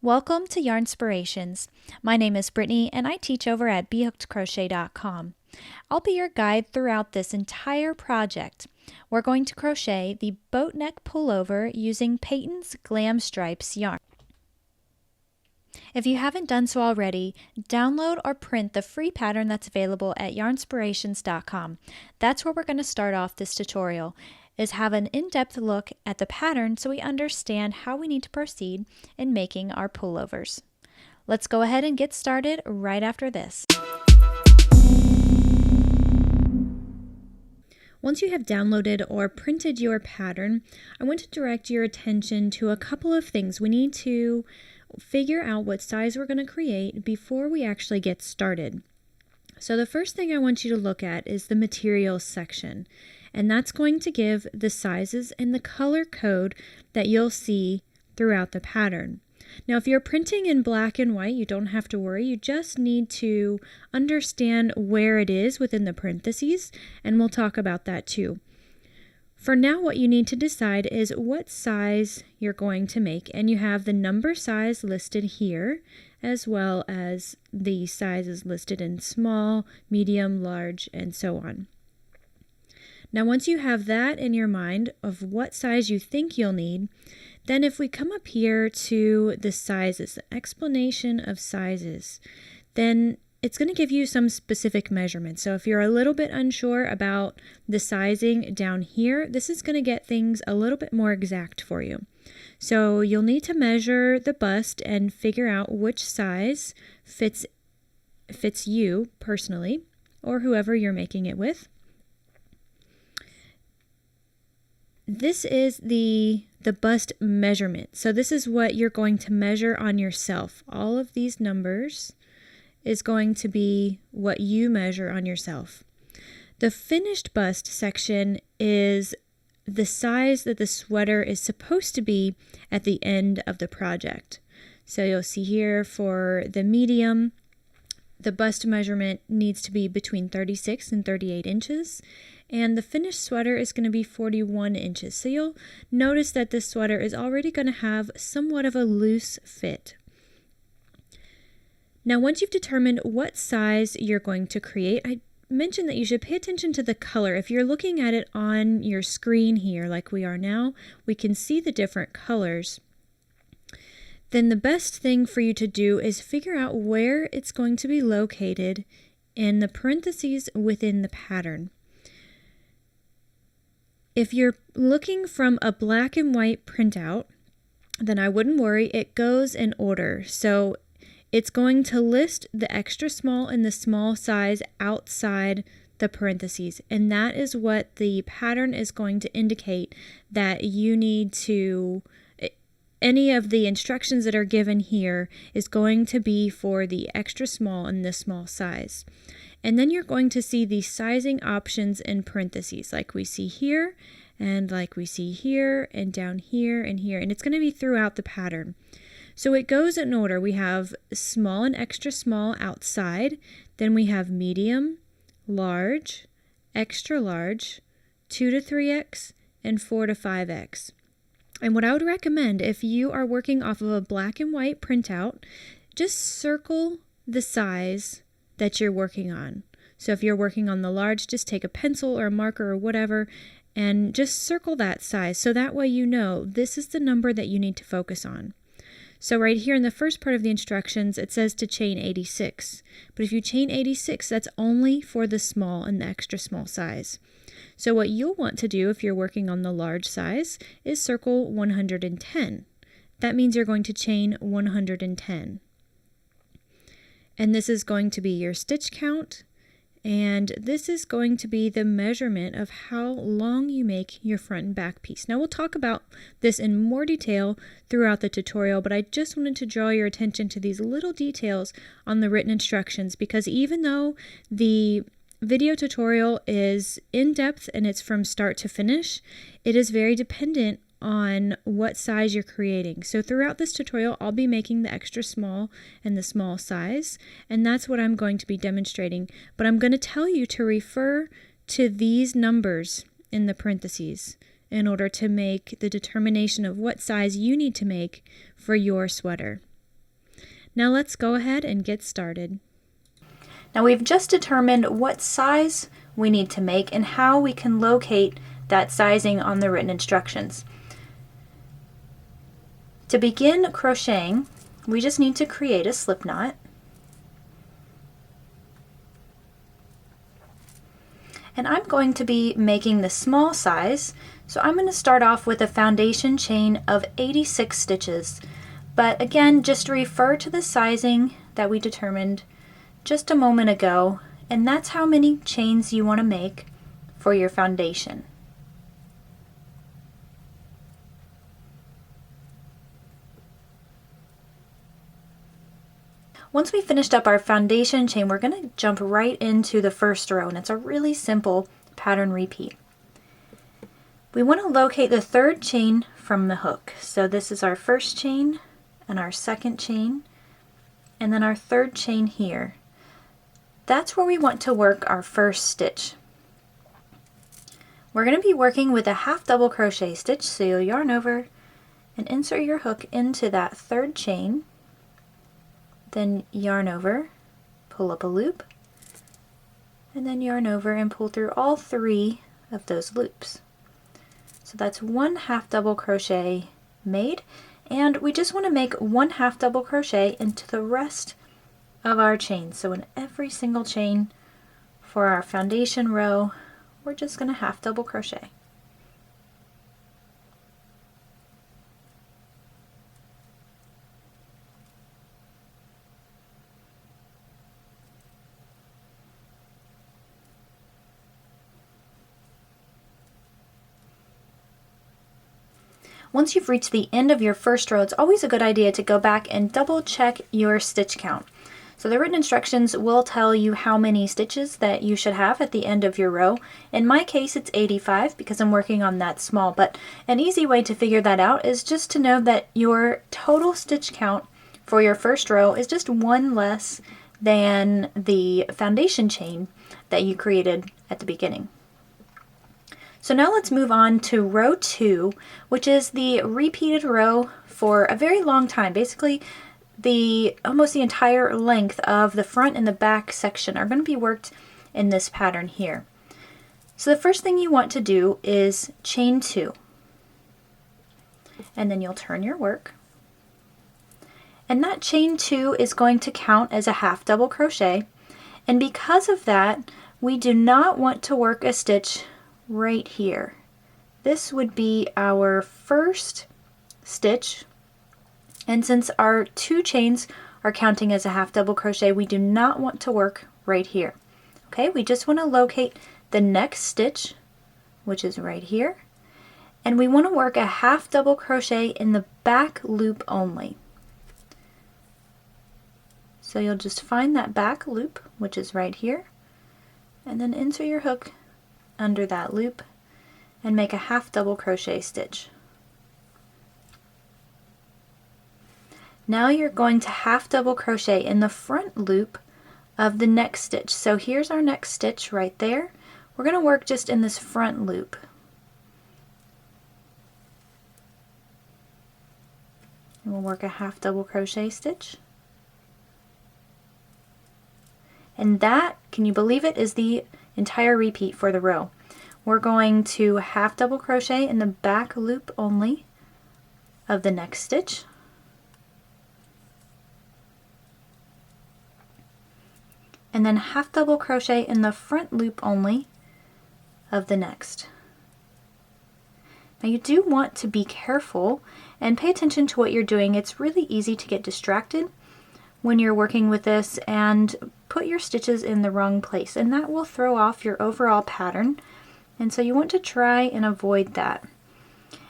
Welcome to Yarnspirations. My name is Brittany and I teach over at BeHookedCrochet.com. I'll be your guide throughout this entire project. We're going to crochet the boat neck pullover using Patons Glam Stripes yarn. If you haven't done so already, download or print the free pattern that's available at Yarnspirations.com. That's where we're going to start off this tutorial, is have an in-depth look at the pattern so we understand how we need to proceed in making our pullovers. Let's go ahead and get started right after this. Once you have downloaded or printed your pattern, I want to direct your attention to a couple of things. We need to figure out what size we're going to create before we actually get started. So the first thing I want you to look at is the materials section, and that's going to give the sizes and the color code that you'll see throughout the pattern. Now, if you're printing in black and white, you don't have to worry. You just need to understand where it is within the parentheses, and we'll talk about that too. For now, what you need to decide is what size you're going to make, and you have the number size listed here, as well as the sizes listed in small, medium, large, and so on. Now, once you have that in your mind of what size you think you'll need, then if we come up here to the sizes, the explanation of sizes, then it's going to give you some specific measurements. So if you're a little bit unsure about the sizing down here, this is going to get things a little bit more exact for you. So you'll need to measure the bust and figure out which size fits you personally or whoever you're making it with. This is the bust measurement. So this is what you're going to measure on yourself. All of these numbers is going to be what you measure on yourself. The finished bust section is the size that the sweater is supposed to be at the end of the project. So you'll see here for the medium, the bust measurement needs to be between 36 and 38 inches. And the finished sweater is going to be 41 inches. So you'll notice that this sweater is already going to have somewhat of a loose fit. Now, once you've determined what size you're going to create, I mentioned that you should pay attention to the color. If you're looking at it on your screen here, like we are now, we can see the different colors. Then the best thing for you to do is figure out where it's going to be located in the parentheses within the pattern. If you're looking from a black and white printout, then I wouldn't worry, it goes in order. So it's going to list the extra small and the small size outside the parentheses, and that is what the pattern is going to indicate that you need to, any of the instructions that are given here is going to be for the extra small and the small size. And then you're going to see the sizing options in parentheses like we see here and like we see here and down here and here, and it's going to be throughout the pattern. So it goes in order. We have small and extra small outside, then we have medium, large, extra large, 2 to 3x, and 4 to 5x. And what I would recommend if you are working off of a black and white printout, just circle the size that you're working on. So if you're working on the large, just take a pencil or a marker or whatever and just circle that size. So that way you know this is the number that you need to focus on. So right here in the first part of the instructions, it says to chain 86. But if you chain 86, that's only for the small and the extra small size. So what you'll want to do if you're working on the large size is circle 110. That means you're going to chain 110. And this is going to be your stitch count, and this is going to be the measurement of how long you make your front and back piece. Now we'll talk about this in more detail throughout the tutorial, but I just wanted to draw your attention to these little details on the written instructions, because even though the video tutorial is in depth and it's from start to finish, it is very dependent on what size you're creating. So throughout this tutorial, I'll be making the extra small and the small size, and that's what I'm going to be demonstrating. But I'm going to tell you to refer to these numbers in the parentheses in order to make the determination of what size you need to make for your sweater. Now let's go ahead and get started. Now we've just determined what size we need to make and how we can locate that sizing on the written instructions. To begin crocheting, we just need to create a slip knot. And I'm going to be making the small size, so I'm going to start off with a foundation chain of 86 stitches. But again, just refer to the sizing that we determined just a moment ago, and that's how many chains you want to make for your foundation. Once we finished up our foundation chain, we're going to jump right into the first row, and it's a really simple pattern repeat. We want to locate the third chain from the hook. So this is our first chain and our second chain, and then our third chain here. That's where we want to work our first stitch. We're going to be working with a half double crochet stitch, so you'll yarn over and insert your hook into that third chain, then yarn over, pull up a loop, and then yarn over and pull through all 3 of those loops. So that's 1 half double crochet made, and we just want to make 1 half double crochet into the rest of our chains. So in every single chain for our foundation row, we're just going to half double crochet. Once you've reached the end of your first row, it's always a good idea to go back and double check your stitch count. So the written instructions will tell you how many stitches that you should have at the end of your row. In my case, it's 85 because I'm working on that small, but an easy way to figure that out is just to know that your total stitch count for your first row is just 1 less than the foundation chain that you created at the beginning. So now let's move on to row 2, which is the repeated row for a very long time. Basically, almost the entire length of the front and the back section are going to be worked in this pattern here. So the first thing you want to do is chain 2, and then you'll turn your work, and that chain 2 is going to count as a half double crochet, and because of that we do not want to work a stitch right here. This would be our first stitch, and since our 2 chains are counting as a half double crochet, we do not want to work right here. Okay, we just want to locate the next stitch, which is right here, and we want to work a half double crochet in the back loop only. So you'll just find that back loop, which is right here, and then insert your hook under that loop and make a half double crochet stitch. Now you're going to half double crochet in the front loop of the next stitch. So here's our next stitch right there. We're going to work just in this front loop. And we'll work a half double crochet stitch. And that, can you believe it, is the entire repeat for the row. We're going to half double crochet in the back loop only of the next stitch, and then half double crochet in the front loop only of the next. Now you do want to be careful and pay attention to what you're doing. It's really easy to get distracted when you're working with this and put your stitches in the wrong place, and that will throw off your overall pattern, and so you want to try and avoid that.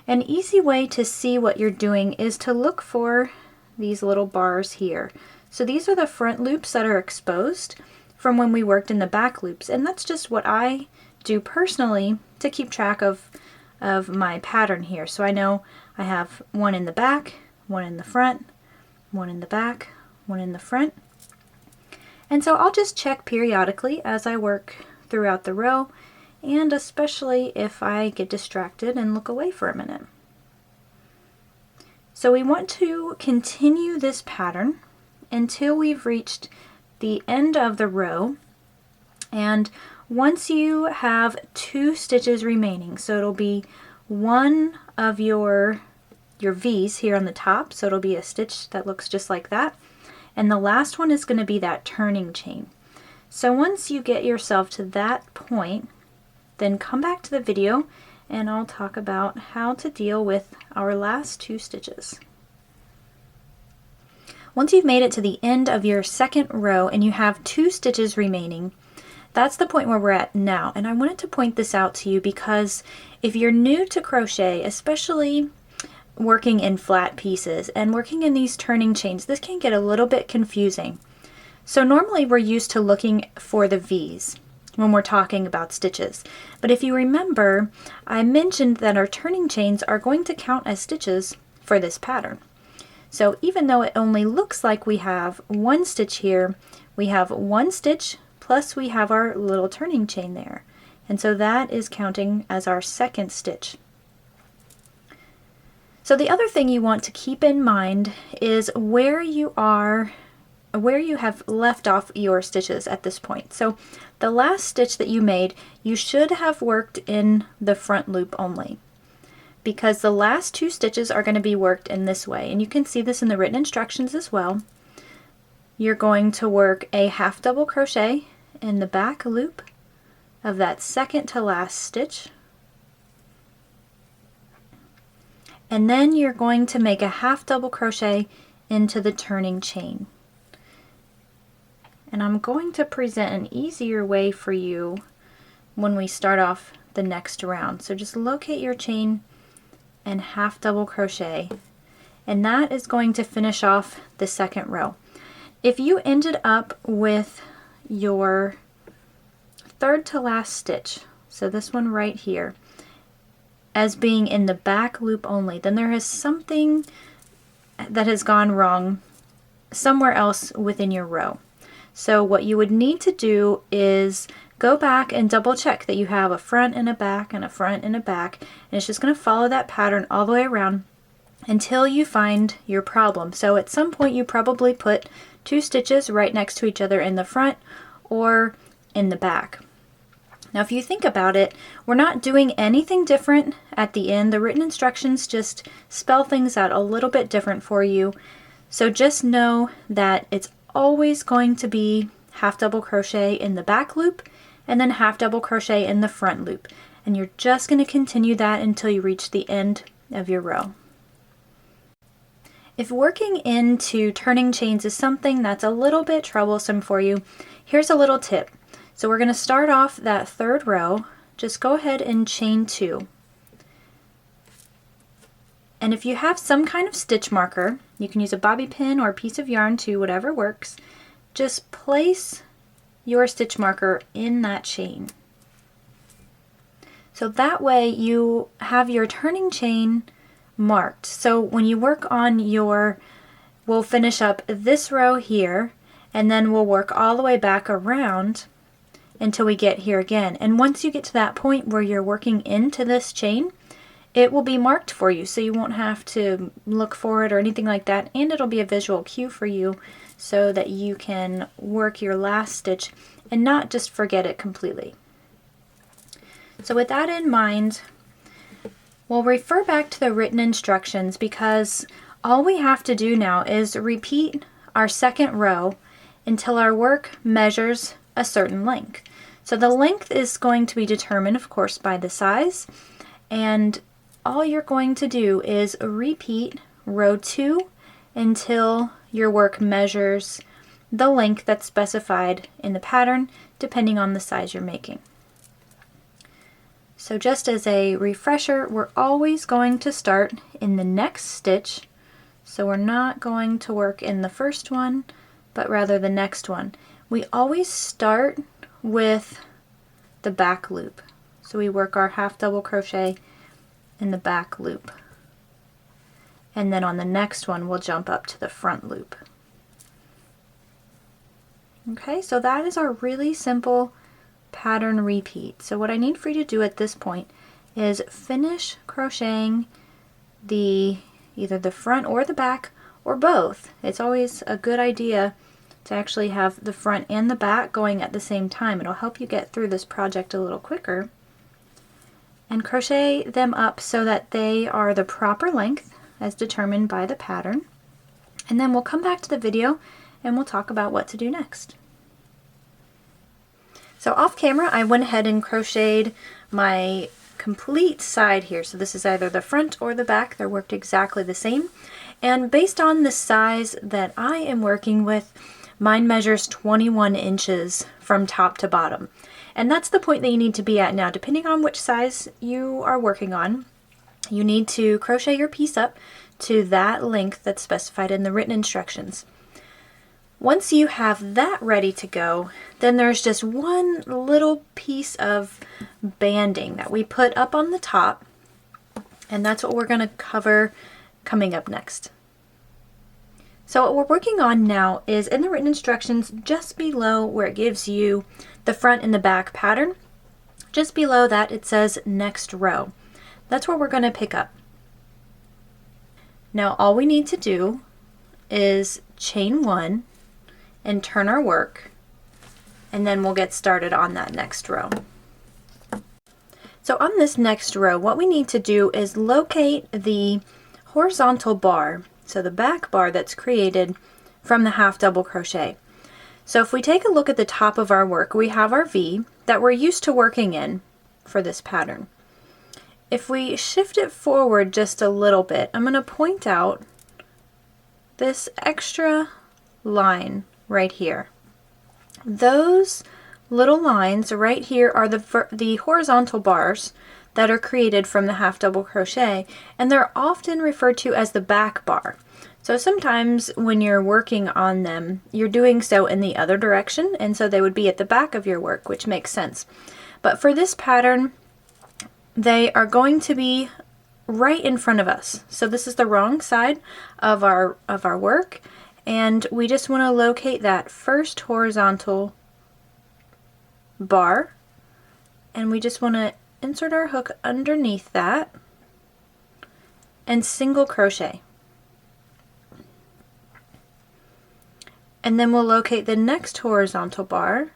An easy way to see what you're doing is to look for these little bars here. So these are the front loops that are exposed from when we worked in the back loops, and that's just what I do personally to keep track of my pattern here. So I know I have one in the back, one in the front, one in the back, one in the front. And so I'll just check periodically as I work throughout the row, and especially if I get distracted and look away for a minute. So we want to continue this pattern until we've reached the end of the row. And once you have 2 stitches remaining, so it'll be one of your V's here on the top, so it'll be a stitch that looks just like that, and the last one is going to be that turning chain. So once you get yourself to that point, then come back to the video and I'll talk about how to deal with our last 2 stitches. Once you've made it to the end of your second row and you have 2 stitches remaining, that's the point where we're at now. And I wanted to point this out to you because if you're new to crochet, especially working in flat pieces and working in these turning chains, this can get a little bit confusing. So normally we're used to looking for the V's when we're talking about stitches. But if you remember, I mentioned that our turning chains are going to count as stitches for this pattern. So even though it only looks like we have 1 stitch here, we have 1 stitch plus we have our little turning chain there. And so that is counting as our second stitch. So the other thing you want to keep in mind is where you have left off your stitches at this point. So the last stitch that you made, you should have worked in the front loop only, because the last 2 stitches are going to be worked in this way, and you can see this in the written instructions as well. You're going to work a half double crochet in the back loop of that second to last stitch, and then you're going to make a half double crochet into the turning chain. And I'm going to present an easier way for you when we start off the next round. So just locate your chain and half double crochet, and that is going to finish off the second row. If you ended up with your third to last stitch, so this one right here, as being in the back loop only, then there is something that has gone wrong somewhere else within your row. So what you would need to do is go back and double check that you have a front and a back and a front and a back, and it's just going to follow that pattern all the way around until you find your problem. So at some point you probably put 2 stitches right next to each other in the front or in the back. Now if you think about it, we're not doing anything different at the end. The written instructions just spell things out a little bit different for you. So just know that it's always going to be half double crochet in the back loop and then half double crochet in the front loop, and you're just going to continue that until you reach the end of your row. If working into turning chains is something that's a little bit troublesome for you, here's a little tip. So we're going to start off that third row. Just go ahead and chain 2. And if you have some kind of stitch marker, you can use a bobby pin or a piece of yarn too, whatever works. Just place your stitch marker in that chain. So that way you have your turning chain marked. So when you work on we'll finish up this row here, and then we'll work all the way back around until we get here again. And once you get to that point where you're working into this chain, it will be marked for you, so you won't have to look for it or anything like that, and it'll be a visual cue for you so that you can work your last stitch and not just forget it completely. So with that in mind, we'll refer back to the written instructions, because all we have to do now is repeat our second row until our work measures a certain length. So the length is going to be determined, of course, by the size, and all you're going to do is repeat row 2 until your work measures the length that's specified in the pattern, depending on the size you're making. So just as a refresher, we're always going to start in the next stitch. So we're not going to work in the first one, but rather the next one. We always start with the back loop. So we work our half double crochet in the back loop, and then on the next one we'll jump up to the front loop. Okay, so that is our really simple pattern repeat. So what I need for you to do at this point is finish crocheting either the front or the back or both. It's always a good idea to actually have the front and the back going at the same time. It'll help you get through this project a little quicker. And crochet them up so that they are the proper length as determined by the pattern. And then we'll come back to the video and we'll talk about what to do next. So off camera, I went ahead and crocheted my complete side here. So this is either the front or the back. They're worked exactly the same. And based on the size that I am working with, mine measures 21 inches from top to bottom. And that's the point that you need to be at now. Depending on which size you are working on, you need to crochet your piece up to that length that's specified in the written instructions. Once you have that ready to go, then there's just one little piece of banding that we put up on the top, and that's what we're going to cover coming up next. So what we're working on now is in the written instructions, just below where it gives you the front and the back pattern, just below that it says next row. That's where we're going to pick up. Now all we need to do is chain one and turn our work, and then we'll get started on that next row. So on this next row, what we need to do is locate the horizontal bar, so the back bar that's created from the half double crochet. So if we take a look at the top of our work, we have our V that we're used to working in for this pattern. If we shift it forward just a little bit, I'm going to point out this extra line right here. Those little lines right here are the horizontal bars that are created from the half double crochet, and they're often referred to as the back bar. So sometimes when you're working on them, you're doing so in the other direction, and so they would be at the back of your work, which makes sense. But for this pattern, they are going to be right in front of us. So this is the wrong side of our work, and we just want to locate that first horizontal bar, and we just want to insert our hook underneath that and single crochet. And then we'll locate the next horizontal bar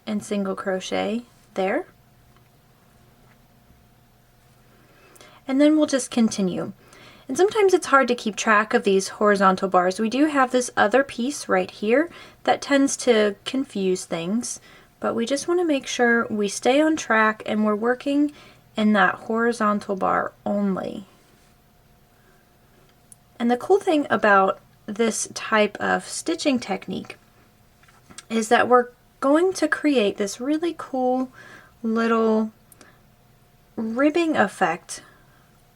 and single crochet there. And then we'll just continue. And sometimes it's hard to keep track of these horizontal bars. We do have this other piece right here that tends to confuse things, but we just want to make sure we stay on track and we're working in that horizontal bar only. And the cool thing about this type of stitching technique is that we're going to create this really cool little ribbing effect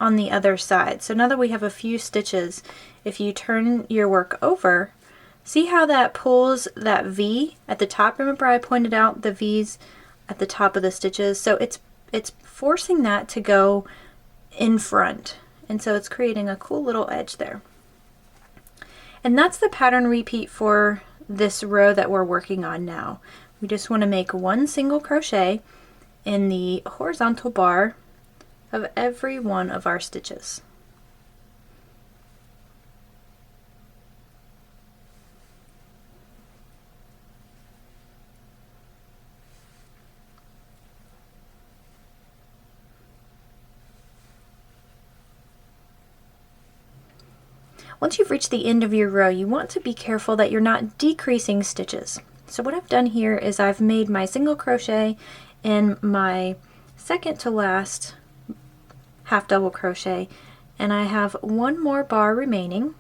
on the other side. So now that we have a few stitches, if you turn your work over, see how that pulls that V at the top? Remember I pointed out the V's at the top of the stitches? So it's forcing that to go in front, and so it's creating a cool little edge there. And that's the pattern repeat for this row that we're working on now. We just want to make one single crochet in the horizontal bar of every one of our stitches. Once you've reached the end of your row, you want to be careful that you're not decreasing stitches. So what I've done here is I've made my single crochet in my second to last half double crochet, and I have one more bar remaining.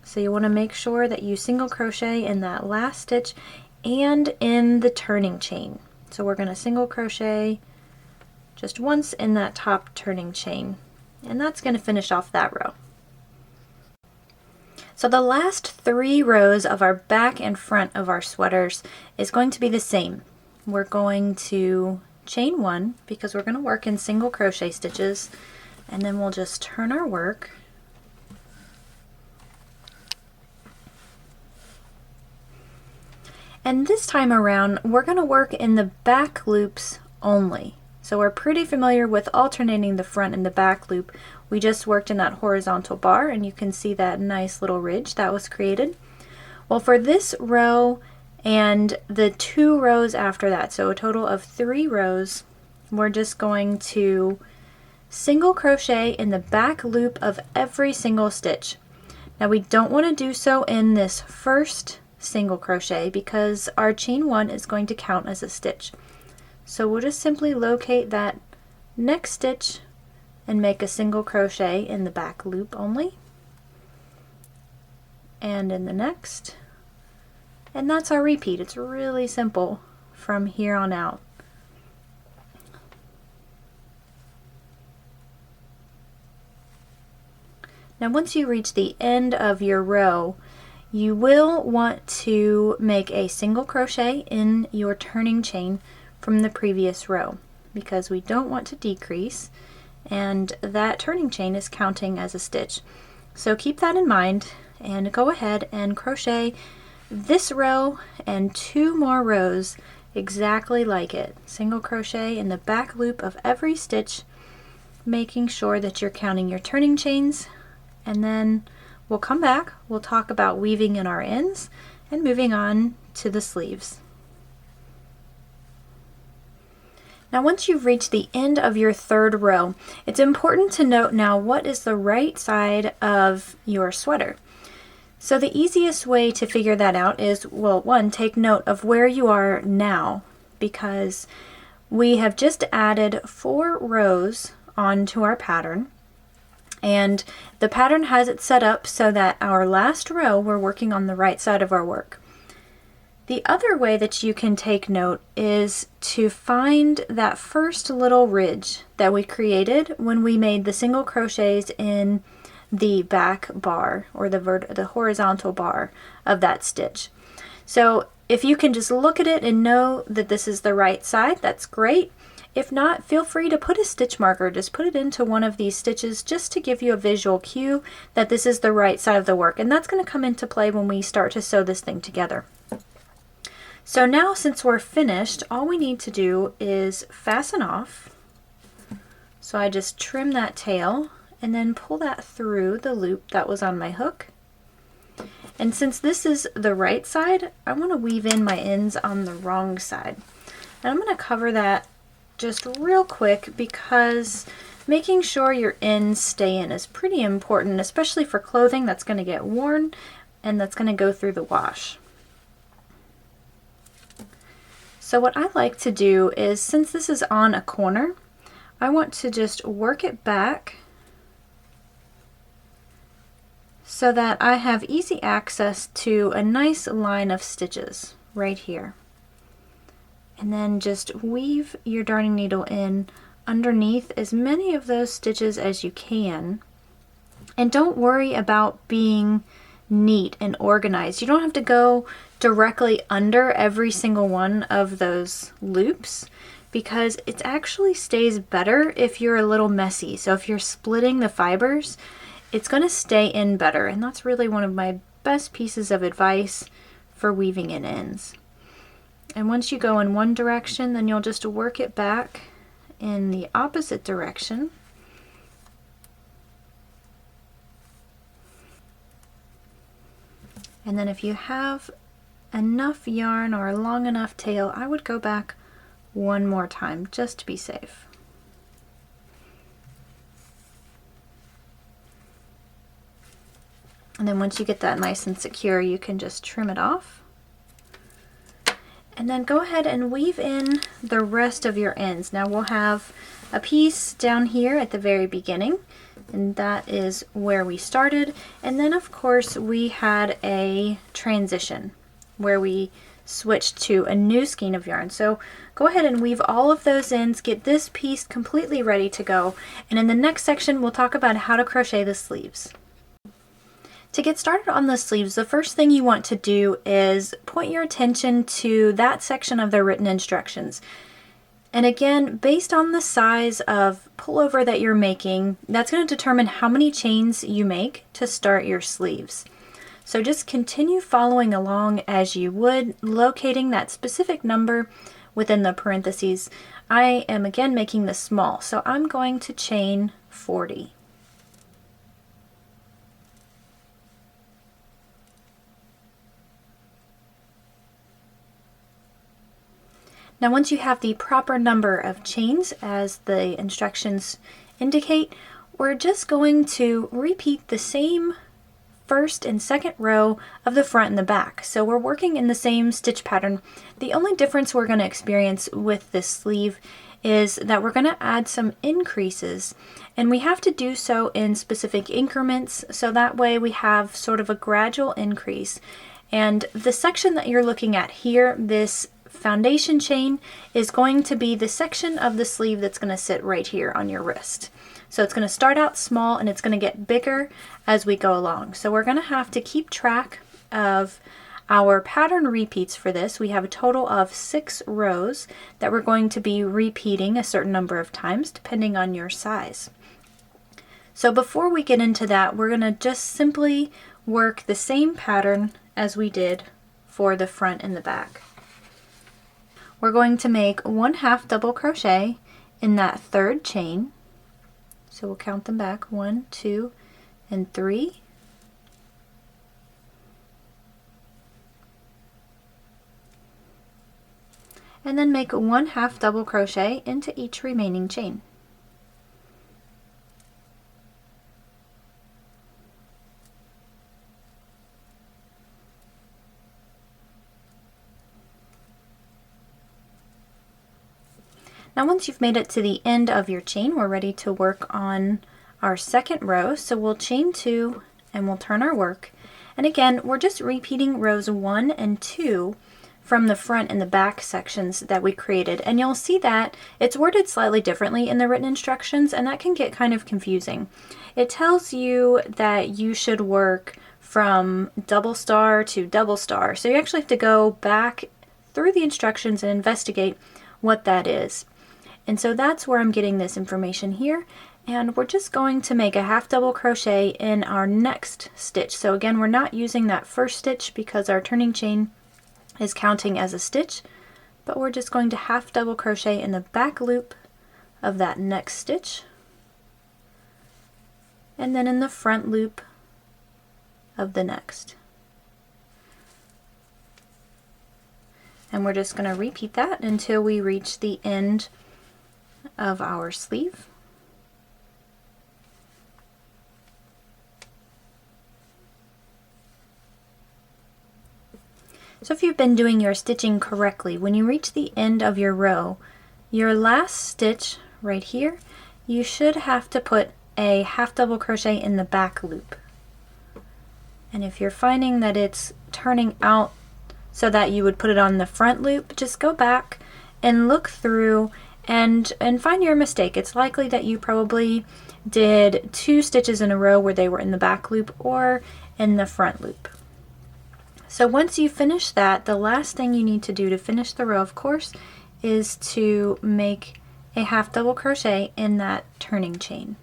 So you want to make sure that you single crochet in that last stitch and in the turning chain. So we're going to single crochet just once in that top turning chain, and that's going to finish off that row. So the last 3 rows of our back and front of our sweaters is going to be the same. We're going to chain 1 because we're going to work in single crochet stitches, and then we'll just turn our work and this time around we're going to work in the back loops only. So we're pretty familiar with alternating the front and the back loop. We just worked in that horizontal bar, and you can see that nice little ridge that was created. Well, for this row and the 2 rows after that, so a total of 3 rows, we're just going to single crochet in the back loop of every single stitch. Now we don't want to do so in this first single crochet because our chain 1 is going to count as a stitch. So we'll just simply locate that next stitch and make a single crochet in the back loop only, and in the next, and that's our repeat. It's really simple from here on out. Now once you reach the end of your row, you will want to make a single crochet in your turning chain from the previous row because we don't want to decrease, and that turning chain is counting as a stitch. So keep that in mind and go ahead and crochet this row and 2 more rows exactly like it. Single crochet in the back loop of every stitch, making sure that you're counting your turning chains, and then we'll come back, we'll talk about weaving in our ends and moving on to the sleeves. Now once you've reached the end of your 3rd row, it's important to note now what is the right side of your sweater. So the easiest way to figure that out is, well, 1, take note of where you are now, because we have just added 4 rows onto our pattern, and the pattern has it set up so that our last row we're working on the right side of our work. The other way that you can take note is to find that first little ridge that we created when we made the single crochets in the back bar, or the horizontal bar of that stitch. So if you can just look at it and know that this is the right side, that's great. If not, feel free to put a stitch marker, just put it into one of these stitches just to give you a visual cue that this is the right side of the work, and that's going to come into play when we start to sew this thing together. So now, since we're finished, all we need to do is fasten off. So I just trim that tail and then pull that through the loop that was on my hook. And since this is the right side, I want to weave in my ends on the wrong side. And I'm going to cover that just real quick because making sure your ends stay in is pretty important, especially for clothing that's going to get worn and that's going to go through the wash. So what I like to do is, since this is on a corner, I want to just work it back so that I have easy access to a nice line of stitches right here. And then just weave your darning needle in underneath as many of those stitches as you can. And don't worry about being neat and organized. You don't have to go directly under every single one of those loops because it actually stays better if you're a little messy. So if you're splitting the fibers, it's going to stay in better, and that's really one of my best pieces of advice for weaving in ends. And once you go in one direction, then you'll just work it back in the opposite direction. And then if you have enough yarn or a long enough tail, I would go back one more time just to be safe. And then once you get that nice and secure, you can just trim it off. And then go ahead and weave in the rest of your ends. Now we'll have a piece down here at the very beginning, and that is where we started. And then of course we had a transition where we switched to a new skein of yarn. So go ahead and weave all of those ends, get this piece completely ready to go. And in the next section, we'll talk about how to crochet the sleeves. To get started on the sleeves, the first thing you want to do is point your attention to that section of the written instructions. And again, based on the size of pullover that you're making, that's going to determine how many chains you make to start your sleeves. So just continue following along as you would, locating that specific number within the parentheses. I am again making this small, so I'm going to chain 40. Now once you have the proper number of chains as the instructions indicate, we're just going to repeat the same first and second row of the front and the back. So we're working in the same stitch pattern. The only difference we're going to experience with this sleeve is that we're going to add some increases, and we have to do so in specific increments, so that way we have sort of a gradual increase. And the section that you're looking at here, this foundation chain, is going to be the section of the sleeve that's going to sit right here on your wrist. So it's going to start out small and it's going to get bigger as we go along. So we're going to have to keep track of our pattern repeats for this. We have a total of 6 rows that we're going to be repeating a certain number of times depending on your size. So before we get into that, we're going to just simply work the same pattern as we did for the front and the back. We're going to make 1/2 double crochet in that third chain. So we'll count them back, 1, 2, and 3. And then make 1/2 double crochet into each remaining chain. Now once you've made it to the end of your chain, we're ready to work on our second row. So we'll chain 2 and we'll turn our work. And again, we're just repeating rows 1 and 2 from the front and the back sections that we created. And you'll see that it's worded slightly differently in the written instructions, and that can get kind of confusing. It tells you that you should work from double star to double star. So you actually have to go back through the instructions and investigate what that is. And so that's where I'm getting this information here. And we're just going to make a 1/2 double crochet in our next stitch. So again, we're not using that first stitch because our turning chain is counting as a stitch, but we're just going to 1/2 double crochet in the back loop of that next stitch, and then in the front loop of the next. And we're just going to repeat that until we reach the end of our sleeve. So if you've been doing your stitching correctly, when you reach the end of your row, your last stitch right here, you should have to put a 1/2 double crochet in the back loop. And if you're finding that it's turning out so that you would put it on the front loop, just go back and look through and find your mistake. It's likely that you probably did 2 stitches in a row where they were in the back loop or in the front loop. So once you finish that, the last thing you need to do to finish the row, of course, is to make a 1/2 double crochet in that turning chain.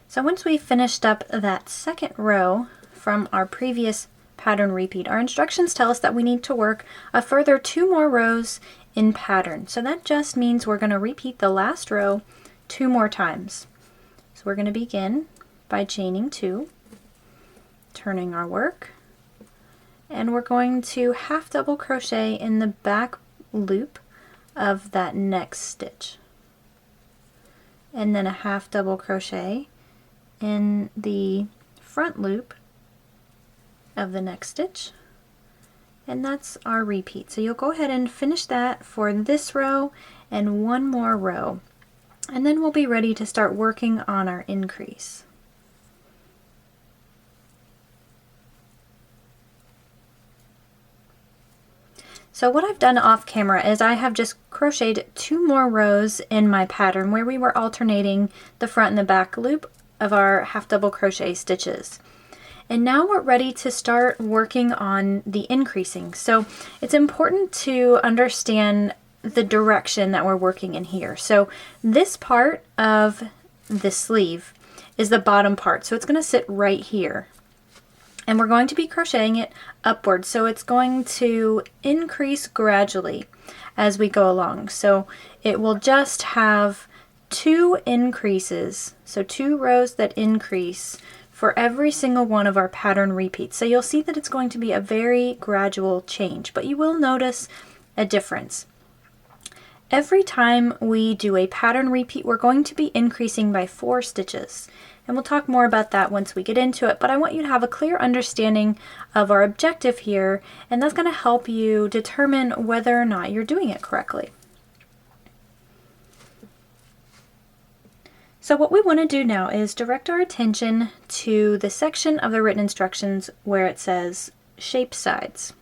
So once we finished up that second row from our previous pattern repeat, our instructions tell us that we need to work a further 2 more rows in pattern. So that just means we're going to repeat the last row 2 more times. So we're going to begin by chaining 2, turning our work, and we're going to 1/2 double crochet in the back loop of that next stitch, and then a 1/2 double crochet in the front loop of the next stitch, and that's our repeat. So you'll go ahead and finish that for this row and 1 more row, and then we'll be ready to start working on our increase. So what I've done off camera is I have just crocheted 2 more rows in my pattern where we were alternating the front and the back loop of our 1/2 double crochet stitches. And now we're ready to start working on the increasing. So it's important to understand the direction that we're working in here. So this part of the sleeve is the bottom part. So it's going to sit right here. And we're going to be crocheting it upwards. So it's going to increase gradually as we go along. So it will just have 2 increases. So 2 rows that increase for every single one of our pattern repeats. So you'll see that it's going to be a very gradual change, but you will notice a difference. Every time we do a pattern repeat, we're going to be increasing by 4 stitches. And we'll talk more about that once we get into it, but I want you to have a clear understanding of our objective here, and that's going to help you determine whether or not you're doing it correctly. So what we want to do now is direct our attention to the section of the written instructions where it says shape sides.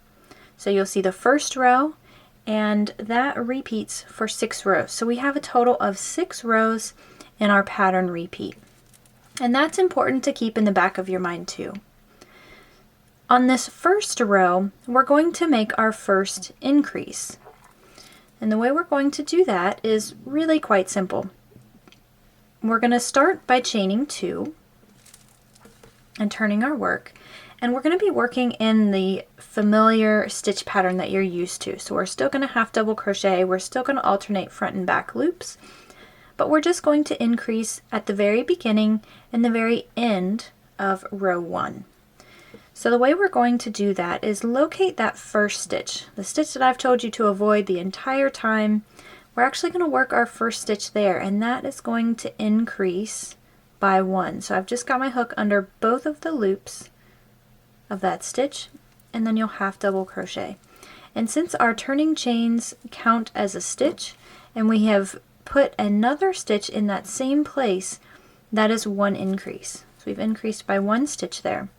So you'll see the first row, and that repeats for 6 rows. So we have a total of 6 rows in our pattern repeat. And that's important to keep in the back of your mind too. On this first row, we're going to make our first increase. And the way we're going to do that is really quite simple. We're going to start by chaining 2 and turning our work. And we're going to be working in the familiar stitch pattern that you're used to. So we're still going to half double crochet, we're still going to alternate front and back loops, but we're just going to increase at the very beginning and the very end of row 1. So the way we're going to do that is locate that first stitch, the stitch that I've told you to avoid the entire time. We're actually going to work our first stitch there, and that is going to increase by 1. So I've just got my hook under both of the loops of that stitch, and then you'll half double crochet. And since our turning chains count as a stitch, and we have put another stitch in that same place, that is 1 increase. So we've increased by 1 stitch there.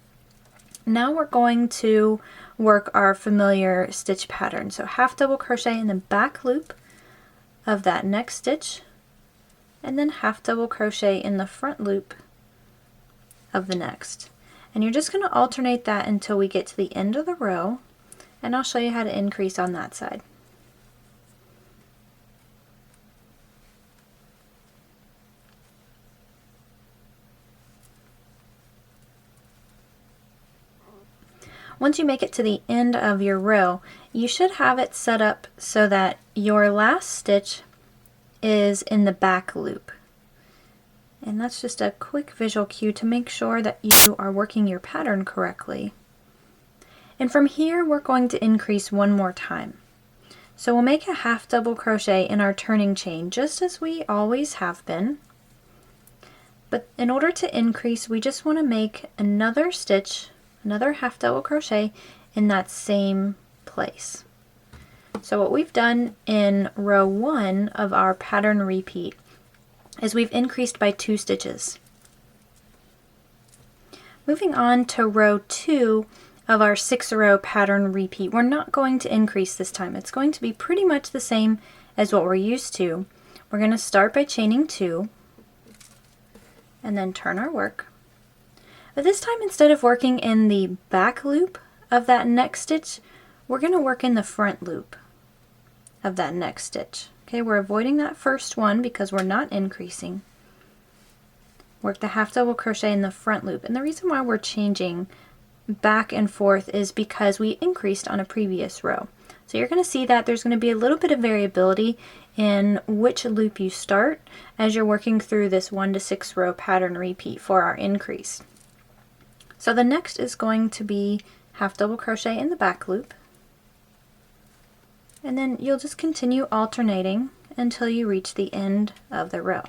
Now we're going to work our familiar stitch pattern. So half double crochet in the back loop of that next stitch, and then half double crochet in the front loop of the next. And you're just going to alternate that until we get to the end of the row, and I'll show you how to increase on that side. Once you make it to the end of your row, you should have it set up so that your last stitch is in the back loop. And that's just a quick visual cue to make sure that you are working your pattern correctly. And from here, we're going to increase 1 more time. So we'll make a half double crochet in our turning chain, just as we always have been. But in order to increase, we just want to make another stitch, another half double crochet in that same place. So what we've done in row 1 of our pattern repeat is we've increased by 2 stitches. Moving on to row 2 of our 6-row pattern repeat, we're not going to increase this time. It's going to be pretty much the same as what we're used to. We're going to start by chaining 2 and then turn our work. But this time, instead of working in the back loop of that next stitch, we're going to work in the front loop of that next stitch. Okay, we're avoiding that first one because we're not increasing. Work the half double crochet in the front loop, and the reason why we're changing back and forth is because we increased on a previous row. So you're going to see that there's going to be a little bit of variability in which loop you start as you're working through this 1 to 6 row pattern repeat for our increase. So the next is going to be half double crochet in the back loop, and then you'll just continue alternating until you reach the end of the row.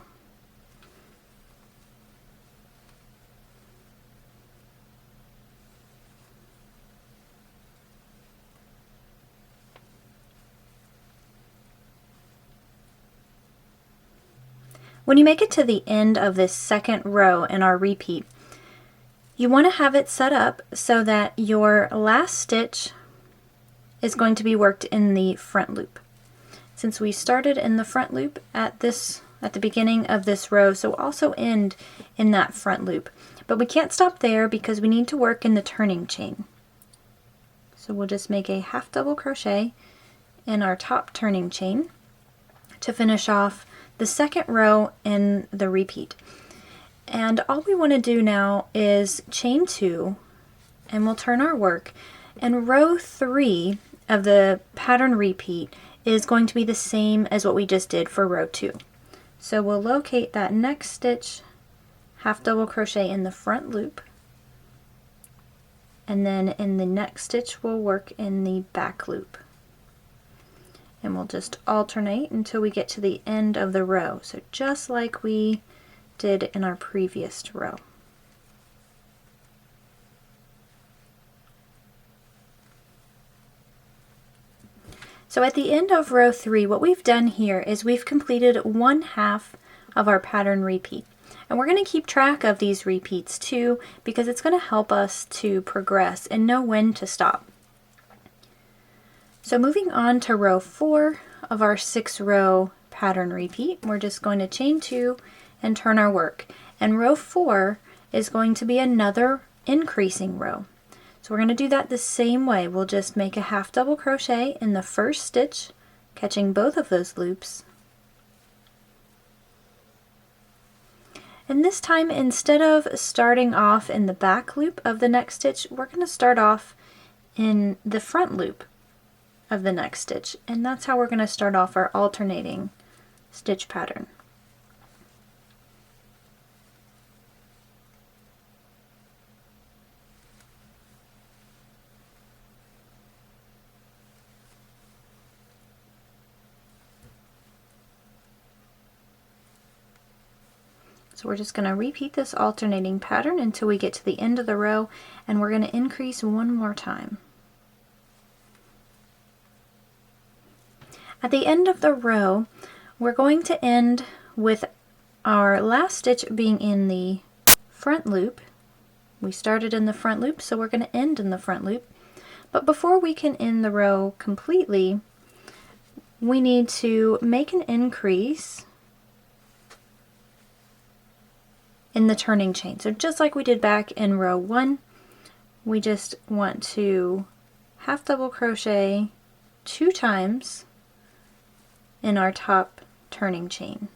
When you make it to the end of this second row in our repeat, you want to have it set up so that your last stitch is going to be worked in the front loop. Since we started in the front loop at the beginning of this row, so we'll also end in that front loop. But we can't stop there because we need to work in the turning chain. So we'll just make a half double crochet in our top turning chain to finish off the second row in the repeat. And all we want to do now is chain 2, and we'll turn our work, and row 3 of the pattern repeat is going to be the same as what we just did for row 2. So we'll locate that next stitch, half double crochet in the front loop, and then in the next stitch we'll work in the back loop. and we'll just alternate until we get to the end of the row. So just like we did in our previous row. So at the end of row 3, what we've done here is we've completed 1/2 of our pattern repeat. And we're going to keep track of these repeats too, because it's going to help us to progress and know when to stop. So moving on to row 4 of our 6-row pattern repeat, we're just going to chain 2 and turn our work. And row 4 is going to be another increasing row. So we're going to do that the same way. We'll just make a half double crochet in the first stitch, catching both of those loops. And this time, instead of starting off in the back loop of the next stitch, we're going to start off in the front loop of the next stitch. And that's how we're going to start off our alternating stitch pattern. So we're just going to repeat this alternating pattern until we get to the end of the row, and we're going to increase one more time. At the end of the row, we're going to end with our last stitch being in the front loop. We started in the front loop, so we're going to end in the front loop. But before we can end the row completely, we need to make an increase in the turning chain. So just like we did back in row 1, we just want to half double crochet 2 times in our top turning chain.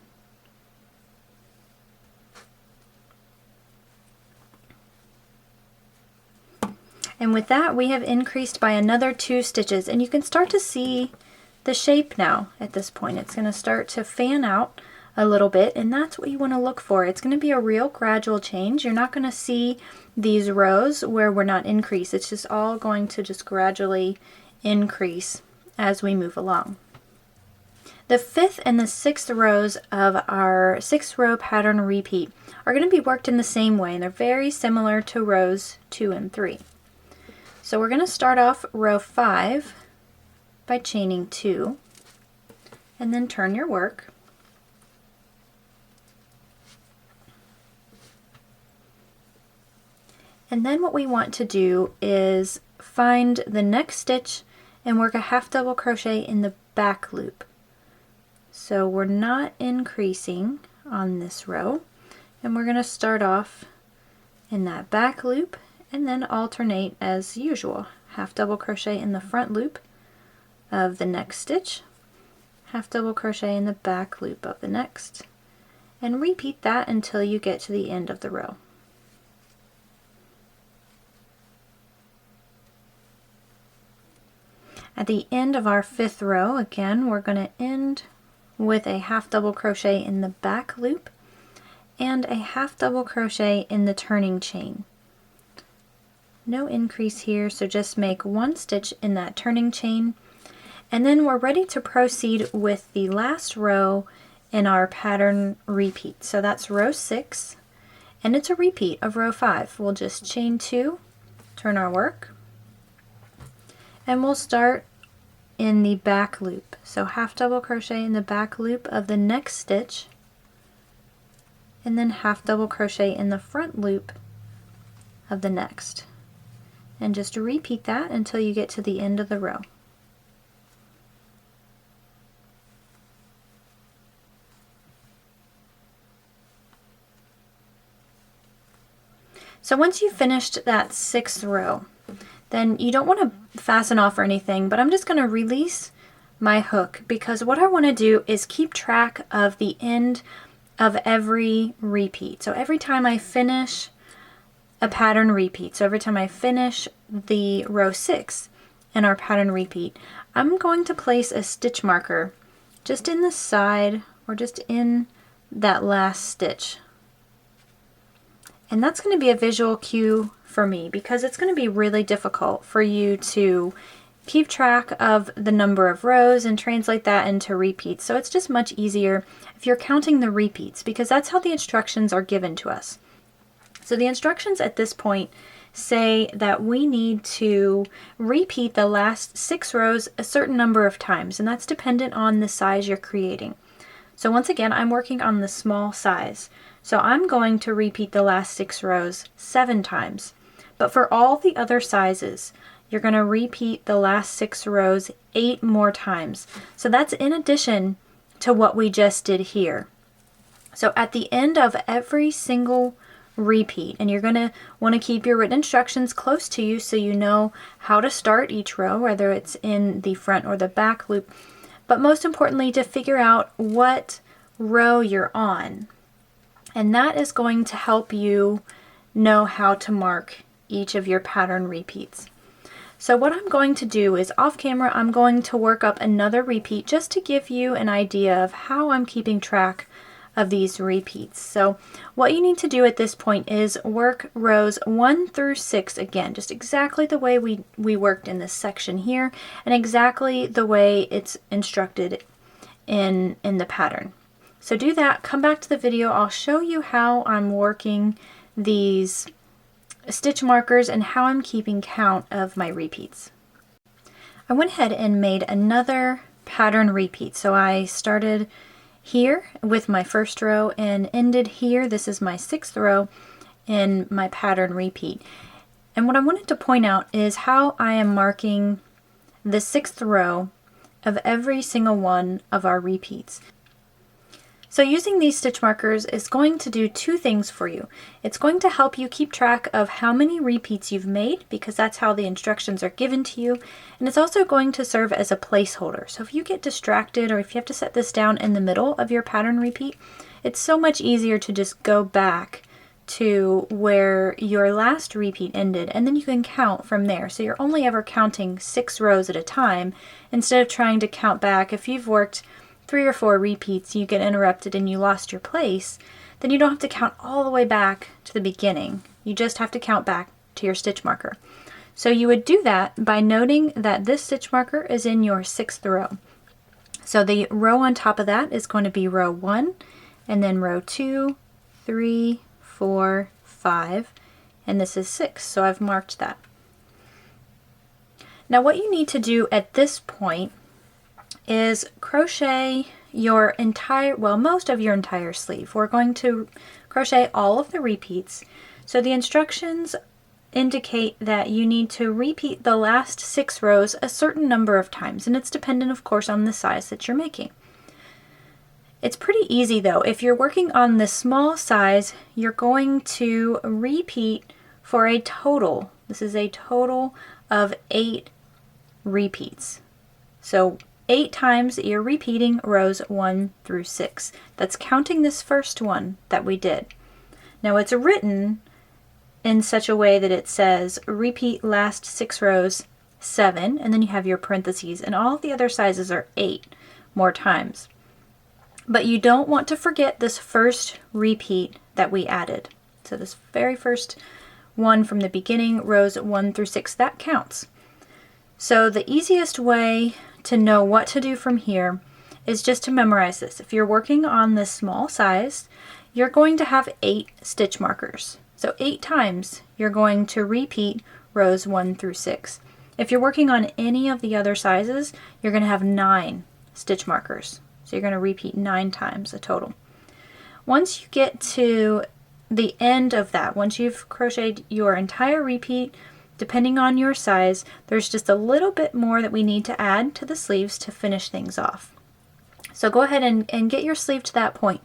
And with that, we have increased by another 2 stitches, and you can start to see the shape now at this point. It's going to start to fan out a little bit, and that's what you want to look for. It's going to be a real gradual change. You're not going to see these rows where we're not increased. It's just all going to just gradually increase as we move along. The 5th and the 6th rows of our 6-row pattern repeat are going to be worked in the same way, and they're very similar to rows 2 and 3. So we're going to start off row 5 by chaining 2 and then turn your work. And then what we want to do is find the next stitch and work a half double crochet in the back loop. So we're not increasing on this row, and we're going to start off in that back loop and then alternate as usual. Half double crochet in the front loop of the next stitch, half double crochet in the back loop of the next, and repeat that until you get to the end of the row. At the end of our 5th row, again, we're going to end with a half double crochet in the back loop and a half double crochet in the turning chain. No increase here, so just make 1 stitch in that turning chain, and then we're ready to proceed with the last row in our pattern repeat. So that's row 6, and it's a repeat of row 5. We'll just chain 2, turn our work, and we'll start in the back loop. So half double crochet in the back loop of the next stitch, and then half double crochet in the front loop of the next. And just repeat that until you get to the end of the row. So once you've finished that 6th row, then you don't want to fasten off or anything, but I'm just going to release my hook, because what I want to do is keep track of the end of every repeat. So every time I finish a pattern repeat, so every time I finish the row 6 in our pattern repeat, I'm going to place a stitch marker just in the side or just in that last stitch. And that's going to be a visual cue for me, because it's going to be really difficult for you to keep track of the number of rows and translate that into repeats. So it's just much easier if you're counting the repeats, because that's how the instructions are given to us. So the instructions at this point say that we need to repeat the last 6 rows a certain number of times, and that's dependent on the size you're creating. So once again, I'm working on the small size. So I'm going to repeat the last 6 rows 7 times. But for all the other sizes, you're going to repeat the last 6 rows 8 more times. So that's in addition to what we just did here. So at the end of every single repeat, and you're going to want to keep your written instructions close to you so you know how to start each row, whether it's in the front or the back loop, but most importantly to figure out what row you're on. And that is going to help you know how to mark each of your pattern repeats. So what I'm going to do is off camera, I'm going to work up another repeat just to give you an idea of how I'm keeping track of these repeats. So what you need to do at this point is work rows 1 through 6 again, just exactly the way we worked in this section here, and exactly the way it's instructed in the pattern. So do that, come back to the video, I'll show you how I'm working these stitch markers and how I'm keeping count of my repeats. I went ahead and made another pattern repeat. So I started here with my first row and ended here. This is my 6th row in my pattern repeat. And what I wanted to point out is how I am marking the 6th row of every single one of our repeats. So using these stitch markers is going to do 2 things for you. It's going to help you keep track of how many repeats you've made, because that's how the instructions are given to you. And it's also going to serve as a placeholder. So if you get distracted or if you have to set this down in the middle of your pattern repeat, it's so much easier to just go back to where your last repeat ended, and then you can count from there. So you're only ever counting 6 rows at a time instead of trying to count back. If you've worked 3 or 4 repeats, you get interrupted and you lost your place, then you don't have to count all the way back to the beginning. You just have to count back to your stitch marker. So you would do that by noting that this stitch marker is in your 6th row. So the row on top of that is going to be row 1, and then row 2, 3, 4, 5, and this is 6. So I've marked that. Now what you need to do at this point is crochet your entire, well, most of your entire sleeve. We're going to crochet all of the repeats. So the instructions indicate that you need to repeat the last 6 rows a certain number of times, and it's dependent, of course, on the size that you're making. It's pretty easy though. If you're working on the small size, you're going to repeat for a total. This is a total of 8 repeats. So 8 times you're repeating rows 1 through 6. That's counting this first one that we did. Now it's written in such a way that it says repeat last 6 rows 7, and then you have your parentheses, and all of the other sizes are 8 more times. But you don't want to forget this first repeat that we added. So this very first one from the beginning, rows 1 through 6, that counts. So the easiest way to know what to do from here is just to memorize this. If you're working on this small size, you're going to have 8 stitch markers. So 8 times you're going to repeat rows 1 through 6. If you're working on any of the other sizes, you're going to have 9 stitch markers. So you're going to repeat 9 times a total. Once you get to the end of that, once you've crocheted your entire repeat, depending on your size, there's just a little bit more that we need to add to the sleeves to finish things off. So go ahead and get your sleeve to that point.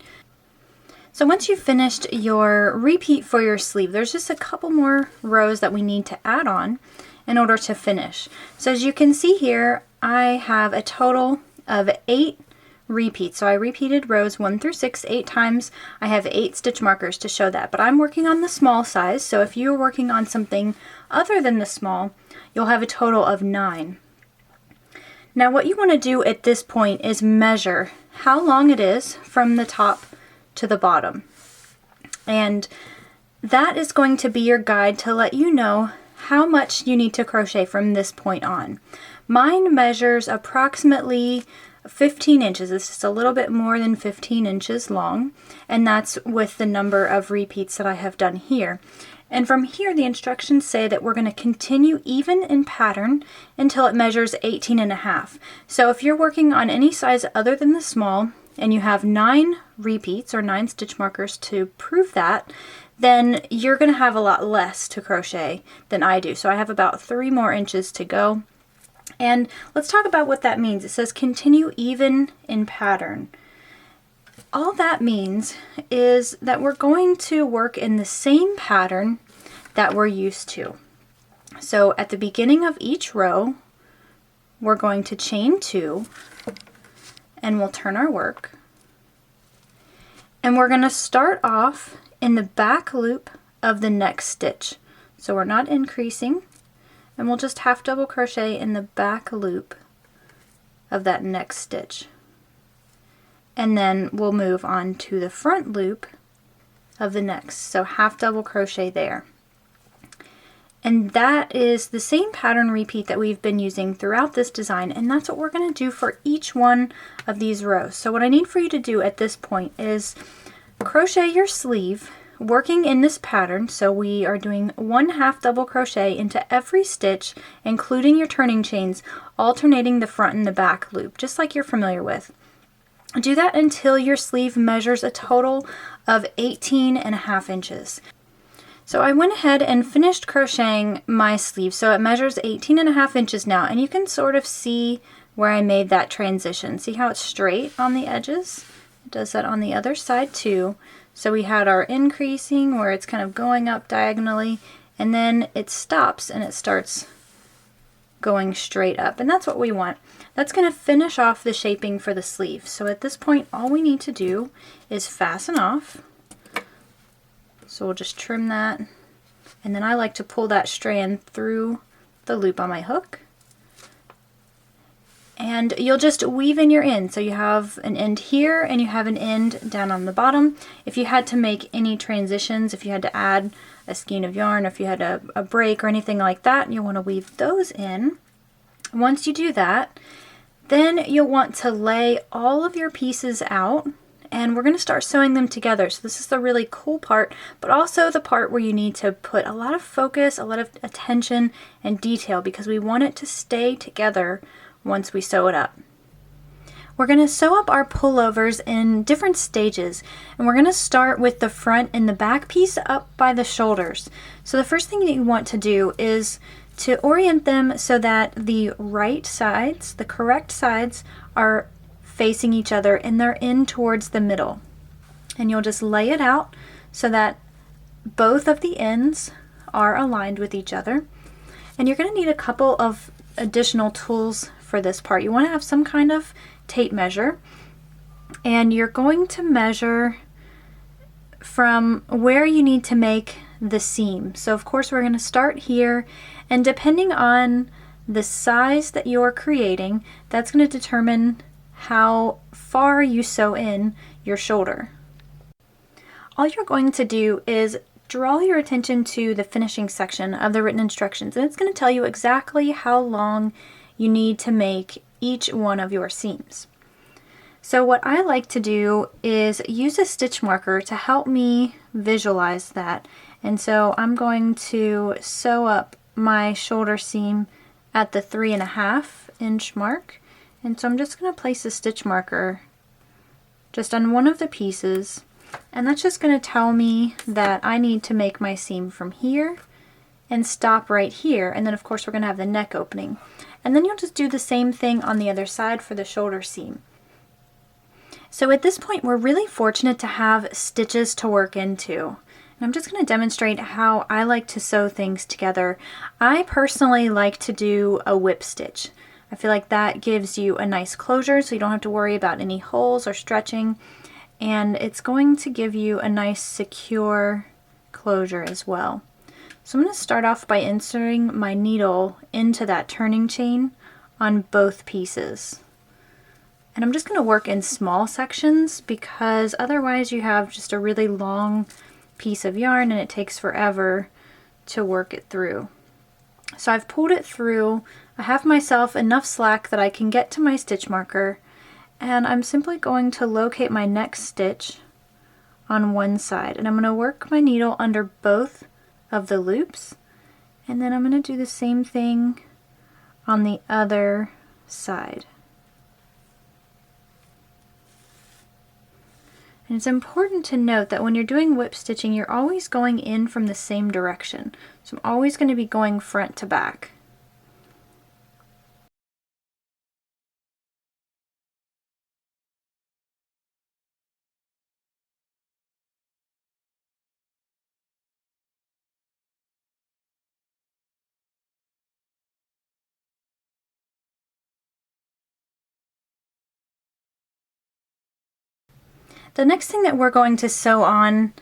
So once you've finished your repeat for your sleeve, there's just a couple more rows that we need to add on in order to finish. So as you can see here, I have a total of 8 repeats. So I repeated rows 1 through 6 8 times. I have 8 stitch markers to show that, but I'm working on the small size. So if you're working on something other than the small, you'll have a total of 9. Now what you want to do at this point is measure how long it is from the top to the bottom. And that is going to be your guide to let you know how much you need to crochet from this point on. Mine measures approximately 15 inches. It's just a little bit more than 15 inches long, and that's with the number of repeats that I have done here. And from here, the instructions say that we're going to continue even in pattern until it measures 18.5. So if you're working on any size other than the small, and you have 9 repeats or 9 stitch markers to prove that, then you're going to have a lot less to crochet than I do. So I have about 3 more inches to go. And let's talk about what that means. It says continue even in pattern. All that means is that we're going to work in the same pattern that we're used to. So at the beginning of each row, we're going to chain 2, and we'll turn our work. And we're going to start off in the back loop of the next stitch. So we're not increasing, and we'll just half double crochet in the back loop of that next stitch. And then we'll move on to the front loop of the next. So half double crochet there. And that is the same pattern repeat that we've been using throughout this design, and that's what we're going to do for each one of these rows. So what I need for you to do at this point is crochet your sleeve working in this pattern. So we are doing 1 half double crochet into every stitch, including your turning chains, alternating the front and the back loop, just like you're familiar with. Do that until your sleeve measures a total of 18.5 inches. So I went ahead and finished crocheting my sleeve. So it measures 18.5 inches now, and you can sort of see where I made that transition. See how it's straight on the edges? It does that on the other side too. So we had our increasing where it's kind of going up diagonally, and then it stops and it starts going straight up, and that's what we want. That's going to finish off the shaping for the sleeve. So at this point, all we need to do is fasten off. So we'll just trim that, and then I like to pull that strand through the loop on my hook. And you'll just weave in your end. So you have an end here and you have an end down on the bottom. If you had to make any transitions, if you had to add a skein of yarn, or if you had a break or anything like that, you'll want to weave those in. Once you do that, then you'll want to lay all of your pieces out, and we're going to start sewing them together. So this is the really cool part, but also the part where you need to put a lot of focus, a lot of attention and detail, because we want it to stay together once we sew it up. We're going to sew up our pullovers in different stages, and we're going to start with the front and the back piece up by the shoulders. So the first thing that you want to do is to orient them so that the right sides, the correct sides, are facing each other and they're in towards the middle. And you'll just lay it out so that both of the ends are aligned with each other. And you're going to need a couple of additional tools for this part. You want to have some kind of tape measure, and you're going to measure from where you need to make the seam. So of course we're going to start here, and depending on the size that you're creating, that's going to determine how far you sew in your shoulder. All you're going to do is draw your attention to the finishing section of the written instructions, and it's going to tell you exactly how long you need to make each one of your seams. So what I like to do is use a stitch marker to help me visualize that. And so I'm going to sew up my shoulder seam at the 3.5 inch mark. And so I'm just going to place a stitch marker just on one of the pieces, and that's just going to tell me that I need to make my seam from here and stop right here. And then of course we're going to have the neck opening. And then you'll just do the same thing on the other side for the shoulder seam. So at this point we're really fortunate to have stitches to work into. And I'm just going to demonstrate how I like to sew things together. I personally like to do a whip stitch. I feel like that gives you a nice closure so you don't have to worry about any holes or stretching. And it's going to give you a nice secure closure as well. So I'm going to start off by inserting my needle into that turning chain on both pieces. And I'm just going to work in small sections because otherwise you have just a really long piece of yarn and it takes forever to work it through. So I've pulled it through. I have myself enough slack that I can get to my stitch marker, and I'm simply going to locate my next stitch on one side, and I'm going to work my needle under both of the loops, and then I'm going to do the same thing on the other side. And it's important to note that when you're doing whip stitching, you're always going in from the same direction. So I'm always going to be going front to back. The next thing that we're going to sew on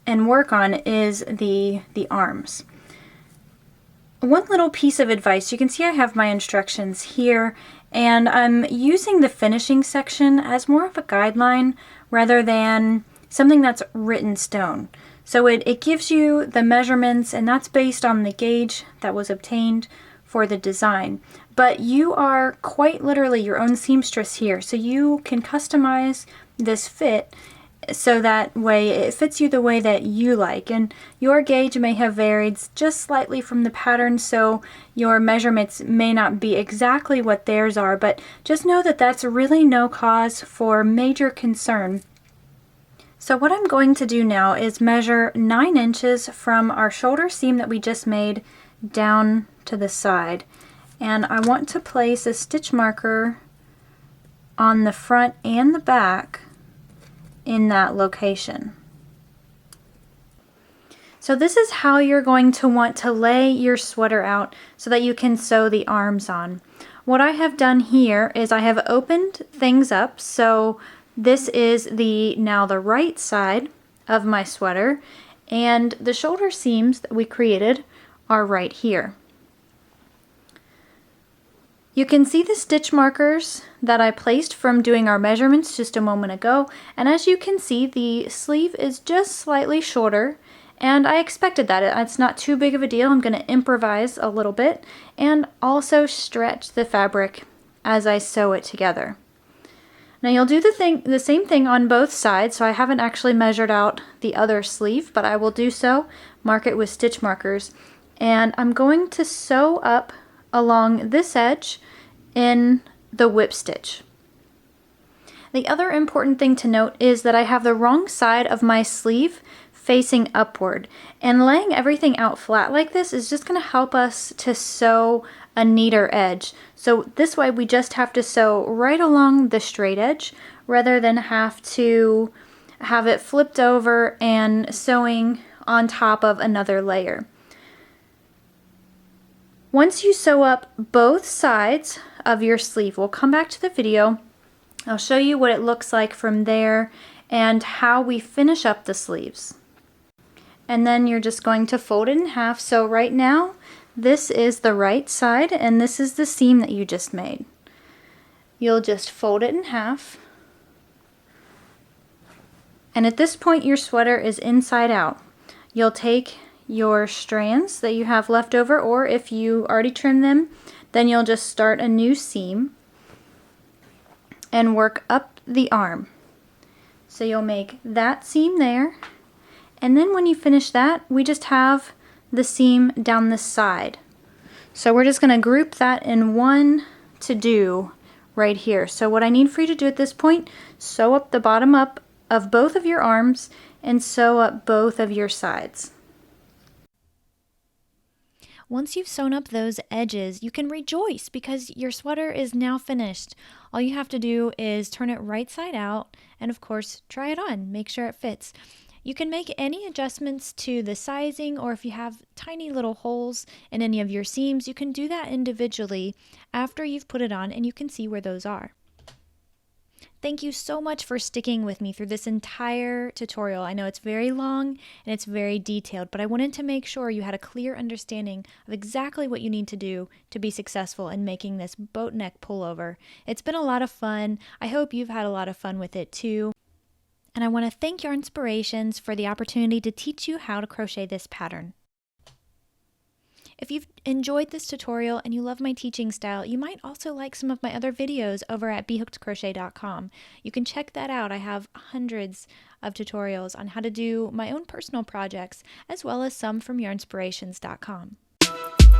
and work on is the arms. One little piece of advice, you can see I have my instructions here, and I'm using the finishing section as more of a guideline rather than something that's written stone. So it gives you the measurements, and that's based on the gauge that was obtained for the design. But you are quite literally your own seamstress here, so you can customize this fit so that way it fits you the way that you like, and your gauge may have varied just slightly from the pattern, so your measurements may not be exactly what theirs are, but just know that that's really no cause for major concern. So what I'm going to do now is measure 9 inches from our shoulder seam that we just made down to the side, and I want to place a stitch marker on the front and the back in that location. So this is how you're going to want to lay your sweater out so that you can sew the arms on. What I have done here is I have opened things up, so this is now the right side of my sweater, and the shoulder seams that we created are right here. You can see the stitch markers that I placed from doing our measurements just a moment ago, and as you can see, the sleeve is just slightly shorter, and I expected that. It's not too big of a deal. I'm going to improvise a little bit and also stretch the fabric as I sew it together. Now you'll do the same thing on both sides, so I haven't actually measured out the other sleeve, but I will do so, mark it with stitch markers, and I'm going to sew up along this edge in the whip stitch. The other important thing to note is that I have the wrong side of my sleeve facing upward, and laying everything out flat like this is just going to help us to sew a neater edge. So this way we just have to sew right along the straight edge rather than have to have it flipped over and sewing on top of another layer. Once you sew up both sides of your sleeve, we'll come back to the video. I'll show you what it looks like from there and how we finish up the sleeves. And then you're just going to fold it in half. So right now, this is the right side and this is the seam that you just made. You'll just fold it in half. And at this point, your sweater is inside out. You'll take your strands that you have left over, or if you already trimmed them, then you'll just start a new seam and work up the arm. So you'll make that seam there, and then when you finish that, we just have the seam down the side. So we're just going to group that in one to do right here. So what I need for you to do at this point, sew up the bottom up of both of your arms and sew up both of your sides. Once you've sewn up those edges, you can rejoice because your sweater is now finished. All you have to do is turn it right side out and, of course, try it on. Make sure it fits. You can make any adjustments to the sizing, or if you have tiny little holes in any of your seams, you can do that individually after you've put it on, and you can see where those are. Thank you so much for sticking with me through this entire tutorial. I know it's very long and it's very detailed, but I wanted to make sure you had a clear understanding of exactly what you need to do to be successful in making this boat neck pullover. It's been a lot of fun. I hope you've had a lot of fun with it too. And I want to thank Yarn Inspirations for the opportunity to teach you how to crochet this pattern. If you've enjoyed this tutorial and you love my teaching style, you might also like some of my other videos over at behookedcrochet.com. You can check that out. I have hundreds of tutorials on how to do my own personal projects, as well as some from yarnspirations.com.